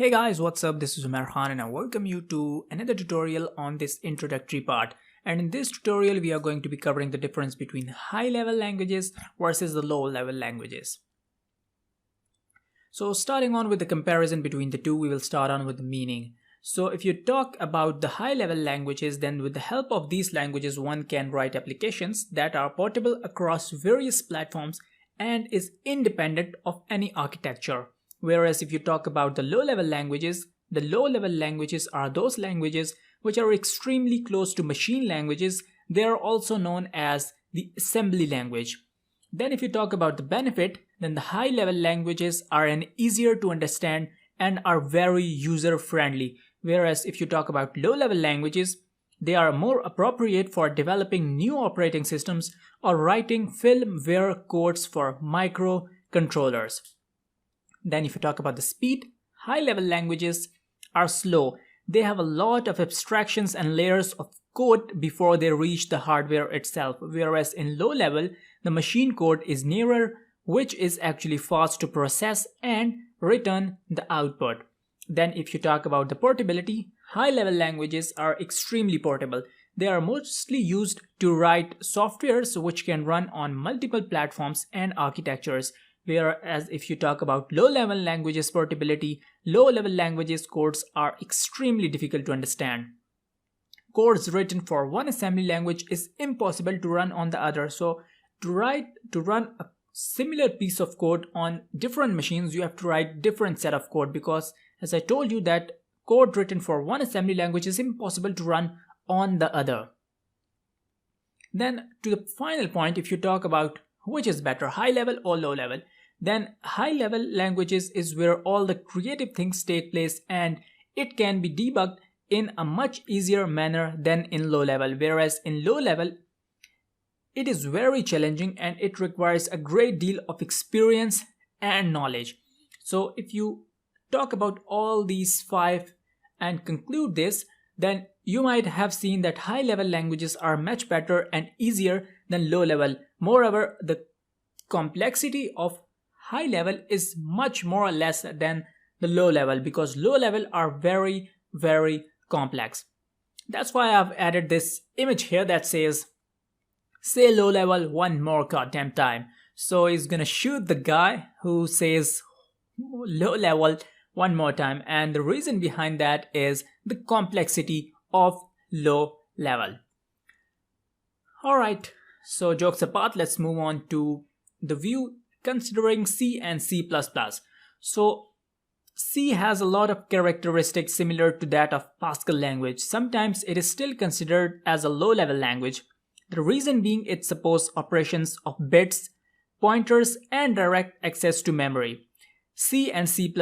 Hey guys, what's up? This is Umar Khan and I welcome you to another tutorial on this introductory part. And in this tutorial, we are going to be covering the difference between high-level languages versus the low-level languages. So starting on with the comparison between the two, we will start on with the meaning. So if you talk about the high-level languages, then with the help of these languages, one can write applications that are portable across various platforms and is independent of any architecture. Whereas if you talk about the low-level languages are those languages which are extremely close to machine languages. They are also known as the assembly language. Then if you talk about the benefit, then the high-level languages are easier to understand and are very user-friendly. Whereas if you talk about low-level languages, they are more appropriate for developing new operating systems or writing firmware codes for microcontrollers. Then if you talk about the speed, high-level languages are slow. They have a lot of abstractions and layers of code before they reach the hardware itself. Whereas in low level, the machine code is nearer, which is actually fast to process and return the output. Then if you talk about the portability, high-level languages are extremely portable. They are mostly used to write softwares which can run on multiple platforms and architectures. Whereas if you talk about low-level languages portability, low-level languages codes are extremely difficult to understand. Codes written for one assembly language is impossible to run on the other. So to run a similar piece of code on different machines, you have to write different set of code, because as I told you that code written for one assembly language is impossible to run on the other. Then to the final point, if you talk about which is better, high level or low level, then high level languages is where all the creative things take place and it can be debugged in a much easier manner than in low level. Whereas in low level, it is very challenging and it requires a great deal of experience and knowledge. So if you talk about all these five and conclude this, then you might have seen that high-level languages are much better and easier than low-level. Moreover, the complexity of high-level is much more or less than the low-level, because low-level are very, very complex. That's why I've added this image here that says, "Say low-level one more goddamn time." So he's gonna shoot the guy who says low-level one more time, and the reason behind that is the complexity of low level. Alright, so jokes apart, let's move on to the view considering C and C++. So C has a lot of characteristics similar to that of Pascal language. Sometimes it is still considered as a low-level language. The reason being it supports operations of bits, pointers, and direct access to memory. C and C++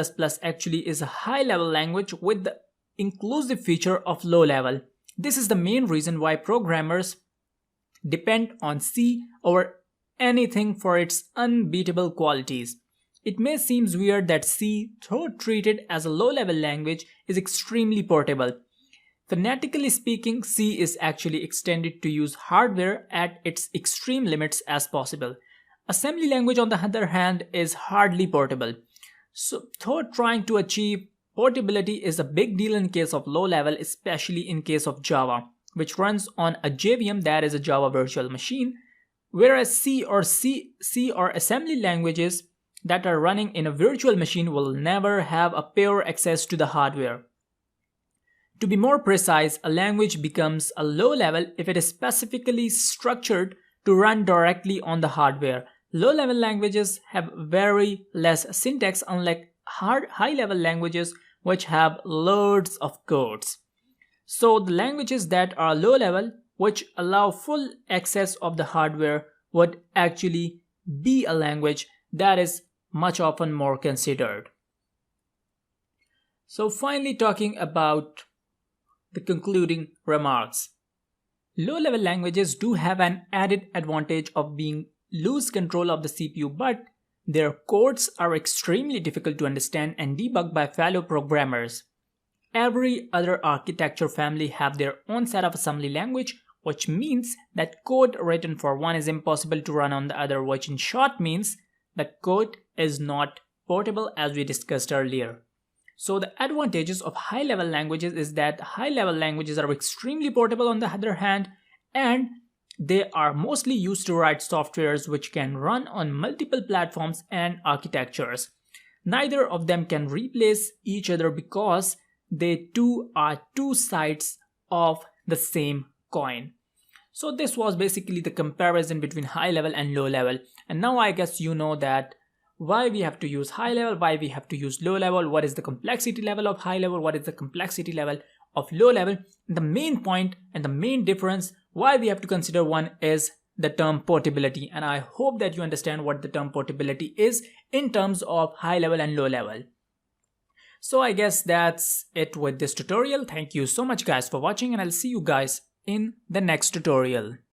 actually is a high-level language with the inclusive feature of low-level. This is the main reason why programmers depend on C over anything for its unbeatable qualities. It may seem weird that C, though treated as a low-level language, is extremely portable. Phonetically speaking, C is actually extended to use hardware at its extreme limits as possible. Assembly language, on the other hand, is hardly portable. So, though trying to achieve portability is a big deal in case of low level, especially in case of Java, which runs on a JVM, that is a Java virtual machine, whereas C or assembly languages that are running in a virtual machine will never have a pure access to the hardware. To be more precise, a language becomes a low level if it is specifically structured to run directly on the hardware. Low-level languages have very less syntax, unlike high-level languages which have loads of codes. So the languages that are low-level, which allow full access of the hardware, would actually be a language that is much often more considered. So finally, talking about the concluding remarks. Low-level languages do have an added advantage of being lose control of the CPU, but their codes are extremely difficult to understand and debug by fellow programmers. Every other architecture family have their own set of assembly language, which means that code written for one is impossible to run on the other, which in short means that code is not portable, as we discussed earlier. So the advantages of high-level languages is that high-level languages are extremely portable on the other hand, and they are mostly used to write softwares which can run on multiple platforms and architectures. Neither of them can replace each other because they too are two sides of the same coin. So this was basically the comparison between high level and low level. And now I guess you know that why we have to use high level, why we have to use low level, what is the complexity level of high level, what is the complexity level of low level. And the main point and the main difference why we have to consider one is the term portability. And I hope that you understand what the term portability is in terms of high level and low level. So I guess that's it with this tutorial. Thank you so much guys for watching, and I'll see you guys in the next tutorial.